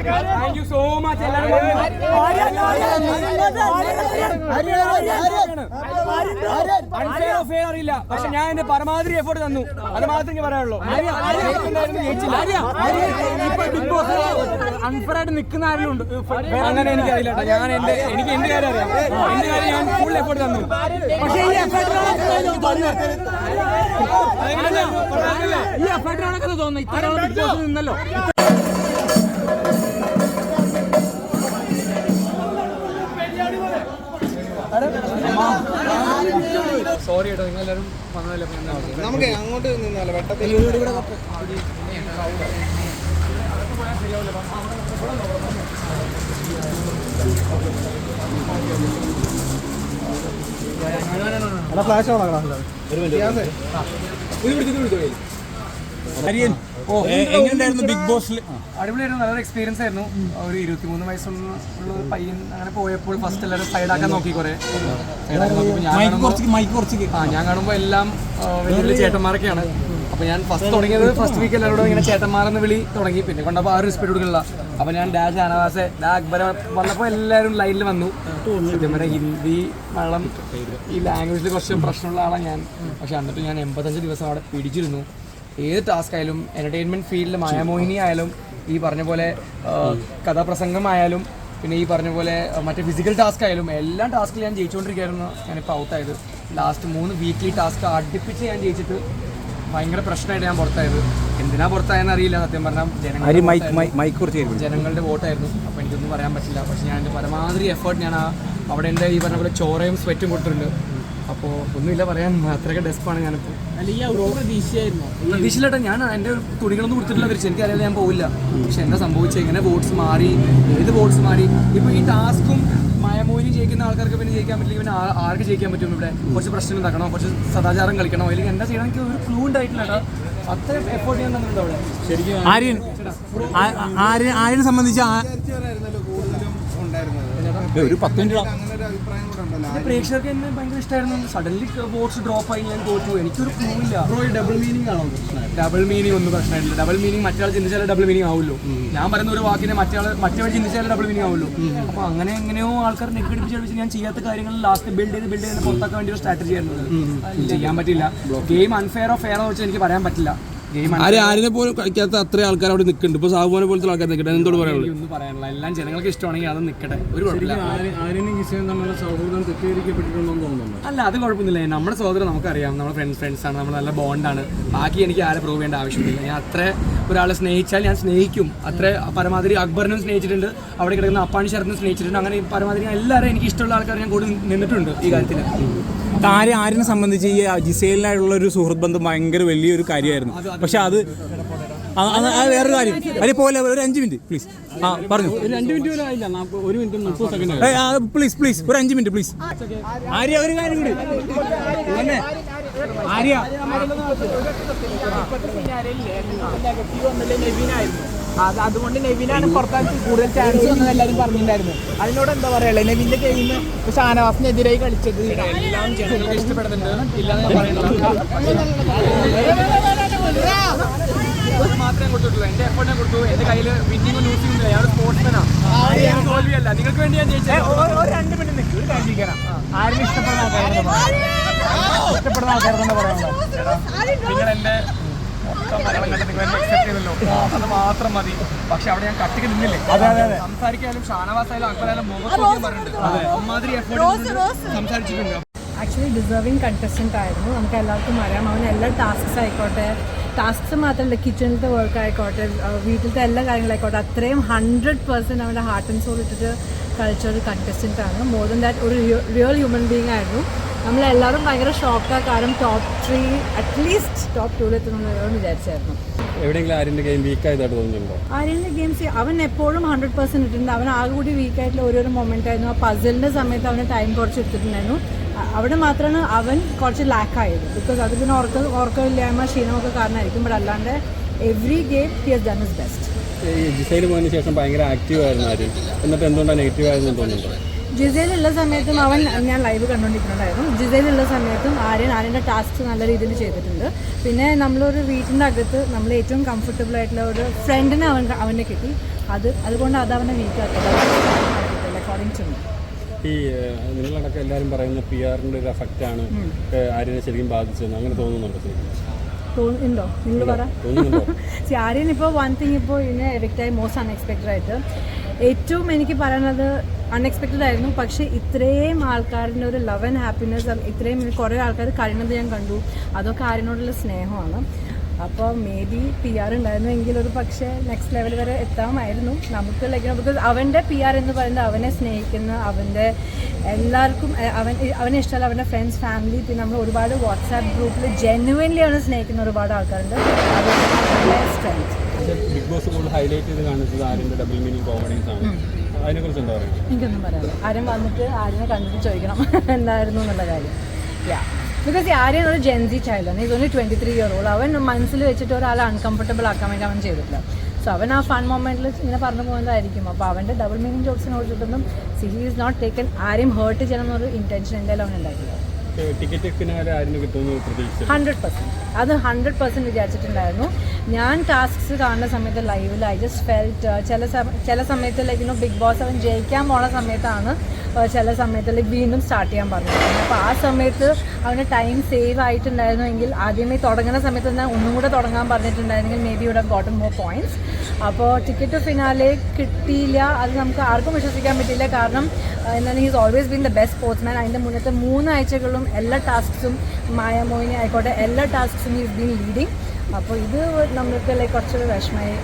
Thank you so much. Unfair അറിയില്ല, പക്ഷെ ഞാൻ എന്റെ പരമാവധി എഫോർട്ട് തന്നു, അത് മാത്രമേ എനിക്ക് പറയാനുള്ളൂ. അൺഫെയർ ആയിട്ട് നിൽക്കുന്ന ആരെങ്കിലും ഉണ്ട്? അങ്ങനെ എനിക്കറിയില്ല കേട്ടോ. ഞാൻ എനിക്ക് എന്റെ കാര്യം അറിയാം. എന്റെ കാര്യം ഞാൻ ഫുൾ എഫോർട്ട് തന്നു. പക്ഷേ ഈ എഫേർട്ടിനോടൊക്കെ തോന്നുന്നു ഇത്ര ബിഗ് ബോസ് നിന്നല്ലോ. സോറി കേട്ടോ, നിങ്ങളെല്ലാവരും വന്നതല്ലേ. നമുക്ക് അങ്ങോട്ട് നിന്നാലോ വെട്ടത്തിൽ. ഫ്ലാഷ് എങ്ങനെയായിരുന്നു ബിഗ് ബോസിൽ? അടിപൊളിയായിരുന്നു, നല്ലൊരു എക്സ്പീരിയൻസ് ആയിരുന്നു. ഒരു 23 വയസ്സുള്ള പയ്യൻ അങ്ങനെ പോയപ്പോൾ ഫസ്റ്റ് എല്ലാവരും സൈഡാക്കാൻ നോക്കി. കുറെ ഞാൻ കാണുമ്പോൾ എല്ലാം വലിയ വലിയ ചേട്ടന്മാരൊക്കെയാണ്. അപ്പോൾ ഞാൻ ഫസ്റ്റ് വീക്ക് എല്ലാവരോടും ഇങ്ങനെ ചേട്ടന്മാരെന്ന് വിളി തുടങ്ങി. പിന്നെ കൊണ്ടപ്പോൾ ആ ഒരു റെസ്പെക്ട് കൊടുക്കില്ല. അപ്പോൾ ഞാൻ ഡാഷ് ഷാനവാസ് അക്ബർ വന്നപ്പോൾ എല്ലാവരും ലൈനിൽ വന്നു. സത്യം പറഞ്ഞാൽ ഹിന്ദി മലയാളം ഈ ലാംഗ്വേജിൽ കുറച്ച് പ്രശ്നമുള്ള ആളാണ് ഞാൻ. പക്ഷെ എന്നിട്ട് ഞാൻ 85 ദിവസം അവിടെ പിടിച്ചിരുന്നു. ഏത് ടാസ്ക് ആയാലും എൻ്റർടൈൻമെൻറ്റ് ഫീൽഡിൽ മായാമോഹിനി ആയാലും ഈ പറഞ്ഞ പോലെ കഥാപ്രസംഗമായാലും പിന്നെ ഈ പറഞ്ഞ പോലെ മറ്റേ ഫിസിക്കൽ ടാസ്ക് ആയാലും എല്ലാ ടാസ്കിലും ഞാൻ ജയിച്ചുകൊണ്ടിരിക്കുകയായിരുന്നു. ഞാനിപ്പോൾ ഔട്ടായത്. ലാസ്റ്റ് 3 വീക്ക്ലി ടാസ്ക് അടുപ്പിച്ച് ഞാൻ ജയിച്ചിട്ട് ഭയങ്കര പ്രശ്നമായിട്ട് ഞാൻ പുറത്തായത്. എന്തിനാ പുറത്തായെന്ന് അറിയില്ല സത്യം പറഞ്ഞാൽ. ജനങ്ങളുടെ വോട്ടായിരുന്നു. അപ്പോൾ എനിക്കൊന്നും പറയാൻ പറ്റില്ല. പക്ഷേ ഞാൻ എൻ്റെ പരമാവധി എഫേർട്ട് ഞാൻ അവിടെ എൻ്റെ ഈ പറഞ്ഞ പോലെ ചോറയും സ്വെറ്റും കൊടുത്തിട്ടുണ്ട്. അപ്പോൾ ഒന്നുമില്ല പറയാൻ, അത്രയൊക്കെ ഡെസ്പാണ് ഞാനിപ്പോൾ. പ്രതീക്ഷയിലായിട്ട് ഞാൻ എൻ്റെ തുണികളൊന്നും കൊടുത്തിട്ടില്ല തിരിച്ച്. എനിക്കറിയാതെ ഞാൻ പോവില്ല. പക്ഷെ എന്താ സംഭവിച്ചത്, ഇങ്ങനെ വോട്ട്സ് മാറി, ഏത് വോട്ട്സ് മാറി. ഇപ്പോൾ ഈ ടാസ്കും മായമോഹിനി ജയിക്കുന്ന ആൾക്കാർക്ക് പിന്നെ ജയിക്കാൻ പറ്റില്ല. പിന്നെ ആർക്ക് ജയിക്കാൻ പറ്റും? ഇവിടെ കുറച്ച് പ്രശ്നം ഉണ്ടാക്കണം, കുറച്ച് സദാചാരം കളിക്കണം, അല്ലെങ്കിൽ എന്താ ചെയ്യണം എനിക്ക് ഒരു ക്ലൂ ഉണ്ടായിട്ടില്ല. അത്ര എഫോർട്ട് ചെയ്യാൻ തന്നിട്ടുണ്ട് അവിടെ. ശരിക്കും ആര്യനെ സംബന്ധിച്ച് ഒരു 10 മിനിറ്റ് പ്രേക്ഷകർക്ക് എന്നെ ഭയങ്കര ഇഷ്ടമായിരുന്നു. സഡൻലി വോട്ട്സ് ഡ്രോപ്പ് ആയി, ഞാൻ തോറ്റു. എനിക്കൊരു ക്ലൂ ഇല്ല. ഡബിൾ മീനിങ് ആണോ? ഡബിൾ മീനിങ് ഒന്നും പ്രശ്നമായിട്ടില്ല. ഡബിൾ മീനിങ് മറ്റേ ചിന്തിച്ചാലേ ഡബിൾ മീനിങ് ആവുമല്ലോ. ഞാൻ പറയുന്ന ഒരു വാക്കിനെ മറ്റേ ചിന്തിച്ചാലേ ഡബിൾ മീനിങ് ആവുമല്ലോ. അപ്പോൾ അങ്ങനെ എങ്ങനെയോ ആൾക്കാർ നെഗറ്റീവ് ഞാൻ ചെയ്യാത്ത കാര്യങ്ങൾ ലാസ്റ്റ് ബിൽഡ് ചെയ്ത് പുറത്താക്കാൻ വേണ്ടി ഒരു സ്ട്രാറ്റജി ആയിരുന്നു. ചെയ്യാൻ പറ്റില്ല. ഗെയിം അൺഫെയറോ ഫെയറോ വെച്ചാൽ എനിക്ക് പറയാൻ പറ്റില്ല. ആരിനെ പോലും കളിക്കാത്ത അത്ര ആൾക്കാർ അവിടെ നിൽക്കുന്നുണ്ട്. ഇപ്പോൾ സാബുവിനെ പോലത്തെ ആൾക്കാർ നിൽക്കട്ടെ. എന്തോട് പറയാനുള്ളത്? ഒന്നും പറയാനുള്ള എല്ലാം ജനങ്ങൾക്ക് ഇഷ്ടമാണെങ്കിൽ അത് നിൽക്കട്ടെ. ഒരു കുഴപ്പമില്ല. അല്ല, അത് കുഴപ്പമൊന്നുമില്ല. നമ്മുടെ സഹോദരൻ നമുക്കറിയാം. നമ്മുടെ ഫ്രണ്ട്സാണ്, നമ്മൾ നല്ല ബോണ്ടാണ്. ബാക്കി എനിക്ക് ആരെ പ്രൂവ് ചെയ്യേണ്ട ആവശ്യമില്ല. ഞാൻ അത്ര ഒരാളെ സ്നേഹിച്ചാൽ ഞാൻ സ്നേഹിക്കും. അത്ര പരമാവധി അക്ബറിനും സ്നേഹിച്ചിട്ടുണ്ട്, അവിടെ കിടക്കുന്ന അപ്പാണി ശരത്തിനും സ്നേഹിച്ചിട്ടുണ്ട്. അങ്ങനെ പരമാവധി എല്ലാവരും എനിക്ക് ഇഷ്ടമുള്ള ആൾക്കാർ ഞാൻ കൂടി നിന്നിട്ടുണ്ട് ഈ കാര്യത്തിൽ. ആര്യനെ സംബന്ധിച്ച് ഈ ജിസേലിനായിട്ടുള്ള ഒരു സുഹൃത്ത് ബന്ധം ഭയങ്കര വലിയൊരു കാര്യമായിരുന്നു. പക്ഷെ അത് വേറൊരു കാര്യം പോലെ ഒരു 5 മിനിറ്റ് പ്ലീസ്. പറഞ്ഞു. 2 മിനിറ്റ് ആയില്ല, 1 മിനിറ്റ് 30 സെക്കൻഡ്. പ്ലീസ് ഒരു 5 മിനിറ്റ് പ്ലീസ്. ആര്യ ഒരു കാര്യം കൂടി. ആര്യ അതുകൊണ്ട് നെവിനാണ് പുറത്താക്കി കൂടുതൽ ചാൻസ് വന്നത് എല്ലാവരും പറഞ്ഞിട്ടുണ്ടായിരുന്നു. അതിനോട് എന്താ പറയാ, നെവിന്റെ ഗെയിം ഷാനവാസിനെതിരായി കളിച്ചത് എല്ലാം ജനങ്ങൾക്ക് ഇഷ്ടപ്പെടുന്നുണ്ട്. ഇല്ലാന്ന് ഞാൻ പറയുന്നില്ല. മാത്രമേ കൊടുത്തിട്ടുള്ളൂ. എന്റെ എഫോർട്ട് ഞാൻ കൊടുത്തു. എന്റെ കയ്യിൽ വിന്നിങ്ങും ലൂസിംഗ് ഇല്ല. ഞാൻ ഒരു സ്പോർട്സ്മാനാണ്. തോൽവിയല്ല. നിങ്ങൾക്ക് വേണ്ടി ഞാൻ ജയിച്ചത്. ഒരു 2 മിനിറ്റ് നിൽക്കും. ഒരു കാര്യം ചെയ്യണം. ആരും ഇഷ്ടപ്പെടുന്ന ആൾക്കാരെന്ന് പറയാനുള്ളത് നിങ്ങൾ എന്റെ മലയാളം കണ്ടിട്ട് നിങ്ങൾ എന്നെ അക്സെപ്റ്റ് ചെയ്തല്ലോ, അത് മാത്രം മതി. പക്ഷെ അവിടെ ഞാൻ കട്ടിക്ക് നിന്നില്ലേ. സംസാരിക്കാനും ഷാനവാസായാലും അക്ബറായാലും മുഖത്ത് പറഞ്ഞിട്ടുണ്ട്. അമ്മാതിരി എഫോർട്ട് സംസാരിച്ചിട്ടുണ്ട്. ആക്ച്വലി ഡിസേർവിങ് കണ്ടസ്റ്റൻ്റ് ആയിരുന്നു. നമുക്ക് എല്ലാവർക്കും അറിയാം. അവൻ എല്ലാ ടാസ്ക്സ് ആയിക്കോട്ടെ, ടാസ്ക്സ് മാത്രമല്ല കിച്ചണിലത്തെ വർക്ക് ആയിക്കോട്ടെ, വീട്ടിലത്തെ എല്ലാ കാര്യങ്ങളായിക്കോട്ടെ, അത്രയും 100% അവൻ്റെ ഹാർട്ട് ആൻഡ് സോൾ ഇട്ടിട്ട് കളിച്ചൊരു കണ്ടസ്റ്റൻ്റാണ്. മോർ ദൻ ദാറ്റ് ഒരു റിയൽ ഹ്യൂമൻ ബീങ് ആയിരുന്നു. നമ്മളെല്ലാവരും ഭയങ്കര ഷോക്കാണ്. കാരണം ടോപ്പ് 3 അറ്റ്ലീസ്റ്റ് ടോപ്പ് 2 എത്തണമെന്ന് വിചാരിച്ചായിരുന്നു. എവിടെയെങ്കിലും ആര്യൻ്റെ ഗെയിം വീക്കായതായിട്ട് തോന്നുന്നുണ്ടോ? ആര്യൻ്റെ ഗെയിംസ് അവൻ എപ്പോഴും 100% ഇട്ടിട്ടുണ്ട്. അവൻ ആകെ കൂടി വീക്കായിട്ടുള്ള ഓരോരോ മൊമെൻ്റ് ആയിരുന്നു. ആ പസിലിൻ്റെ സമയത്ത് അവന് ടൈം കുറച്ച് എടുത്തിട്ടുണ്ടായിരുന്നു. അവിടെ മാത്രമാണ് അവൻ കുറച്ച് ലാക്കായത്. ബിക്കോസ് അത് പിന്നെ ഓർക്കമില്ലായ്മ ക്ഷീണമൊക്കെ കാരണമായിരിക്കും. ബട്ട് അല്ലാണ്ട് every game he has done his best. ജിസയിൽ പോയതിന് ശേഷം ഭയങ്കര ആക്റ്റീവ് ആയിരുന്നു ആര്യൻ. എന്നിട്ട് എന്തുകൊണ്ടാണ് നെഗറ്റീവ് ആയതെന്ന് തോന്നുന്നുണ്ടോ? ജിസയിലുള്ള സമയത്തും ഞാൻ ലൈവ് കണ്ടുകൊണ്ടിരിക്കുന്നുണ്ടായിരുന്നു. ജിസയിലുള്ള സമയത്തും ആര്യൻ്റെ ടാസ്ക് നല്ല രീതിയിൽ ചെയ്തിട്ടുണ്ട്. പിന്നെ നമ്മളൊരു വീട്ടിൻ്റെ അകത്ത് നമ്മൾ ഏറ്റവും കംഫർട്ടബിൾ ആയിട്ടുള്ള ഒരു ഫ്രണ്ടിനെ അവനെ കിട്ടി. അതുകൊണ്ട് അത് അവനെ വീക്കാക്കിയത് അക്കോർഡിംഗ് ടു മീ. ഈ നിങ്ങളടക്കം എല്ലാവരും പറയുന്ന PR-ന്റെ ഒരു എഫക്റ്റാണ് ആര്യനെ ശരിക്കും ബാധിച്ചതെന്ന് അങ്ങനെ തോന്നുന്നുണ്ടോ? ഉണ്ടോ നിങ്ങൾ പറ. ആര്യൻ ഇപ്പോൾ വൺ തിങ് ഇപ്പോൾ ഇതിനെ എഫക്റ്റായി മോസ്റ്റ് അൺഎക്സ്പെക്റ്റഡ് ആയിട്ട് ഏറ്റവും എനിക്ക് പറയാനുള്ളത് അൺഎക്സ്പെക്റ്റഡ് ആയിരുന്നു. പക്ഷേ ഇത്രയും ആൾക്കാരുടെ ഒരു ലവ് ആൻഡ് ഹാപ്പിനെസ് ഇത്രയും കുറേ ആൾക്കാർ കഴിയുന്നത് ഞാൻ കണ്ടു. അതൊക്കെ ആര്യനോടുള്ള സ്നേഹമാണ്. അപ്പോൾ മേ ബി PR ഉണ്ടായിരുന്നെങ്കിൽ ഒരു പക്ഷേ നെക്സ്റ്റ് ലെവൽ വരെ എത്താമായിരുന്നു നമുക്ക്. ബിക്കോസ് അവൻ്റെ PR എന്ന് പറയുന്നത് അവനെ സ്നേഹിക്കുന്ന അവൻ്റെ എല്ലാവർക്കും അവനെ ഇഷ്ടമല്ല അവൻ്റെ ഫ്രണ്ട്സ് ഫാമിലി പിന്നെ നമ്മൾ ഒരുപാട് വാട്സാപ്പ് ഗ്രൂപ്പിൽ ജെന്യുവൻലി അവനെ സ്നേഹിക്കുന്ന ഒരുപാട് ആൾക്കാരുണ്ട്. സ്ട്രെങ്ത്. ബിഗ് ബോസ് കൂടുതൽ ഹൈലൈറ്റ് ചെയ്ത് കാണിച്ചത് ആര്യൻ്റെ ഡബിൾ മീനിങ് കോമഡീസ് ആണ്. അതിനെക്കുറിച്ച് എന്താ പറയുക? എനിക്കൊന്നും പറയാനില്ല. ആരും വന്നിട്ട് ആര്യനെ കണ്ടിട്ട് ചോദിക്കണം എന്തായിരുന്നു എന്നുള്ള കാര്യം. ബിക്കോസ് ആര്യൻ ഒരു ജെൻസി ചൈൽഡാണ്. Is only 23 year old. അവൻ മനസ്സിൽ വെച്ചിട്ട് ഒരാളെ അൺകംഫർട്ടബിൾ ആക്കാൻ വേണ്ടി അവൻ ചെയ്തിട്ടില്ല. സോ അവൻ ആ ഫൺ മൊമെന്റിൽ ഇങ്ങനെ പറഞ്ഞു പോകുന്നതായിരിക്കും. അപ്പോൾ അവൻ്റെ ഡബിൾ മീനിങ് ജോക്സിനെ ഓടിച്ചിട്ടൊന്നും ഹി ഈസ് നോട്ട് ടേക്കൻ ആരെയും ഹേർട്ട് ചെയ്യണം എന്നൊരു ഇൻറ്റൻഷൻ എന്തായാലും അവൻ ഉണ്ടായിട്ടില്ല. ടിക്കറ്റ് ഫിനാലെ ആര്യന് കിട്ടുമെന്ന് പ്രതീക്ഷിച്ചു? 100%. അത് 100% വിചാരിച്ചിട്ടുണ്ടായിരുന്നു. ഞാൻ ടാസ്ക്സ് കാണുന്ന സമയത്ത് ലൈവിൽ ഐ ജസ്റ്റ് ഫെൽറ്റ് ചില സമയത്ത് ലൈക്ക് ബിഗ് ബോസ് അവൻ ജയിക്കാൻ പോണ സമയത്താണ് ചില സമയത്ത് വീണ്ടും സ്റ്റാർട്ട് ചെയ്യാൻ പറഞ്ഞിട്ടുണ്ട്. അപ്പോൾ ആ സമയത്ത് അവന് ടൈം സേവ് ആയിട്ടുണ്ടായിരുന്നു എങ്കിൽ ആദ്യമേ തുടങ്ങുന്ന സമയത്ത് തന്നെ ഒന്നും കൂടെ തുടങ്ങാൻ പറഞ്ഞിട്ടുണ്ടായിരുന്നെങ്കിൽ maybe would have gotten more points. അപ്പോൾ ടിക്കറ്റ് ഫിനാലെ കിട്ടിയില്ല. അത് നമുക്ക് ആർക്കും വിശ്വസിക്കാൻ പറ്റില്ല. കാരണം എന്താണ് he's always been the best sportsman. അതിൻ്റെ മുന്നത്തെ 3 ആഴ്ചകളും എല്ലാ ടാസ്ക്സും മായ മോഹിനി ആയിക്കോട്ടെ എല്ലാ ടാസ്ക്സും ഹീസ് ബീൻ ലീഡിങ്. അപ്പോൾ ഇത് നമുക്ക് കുറച്ചൊരു വിഷമമായി.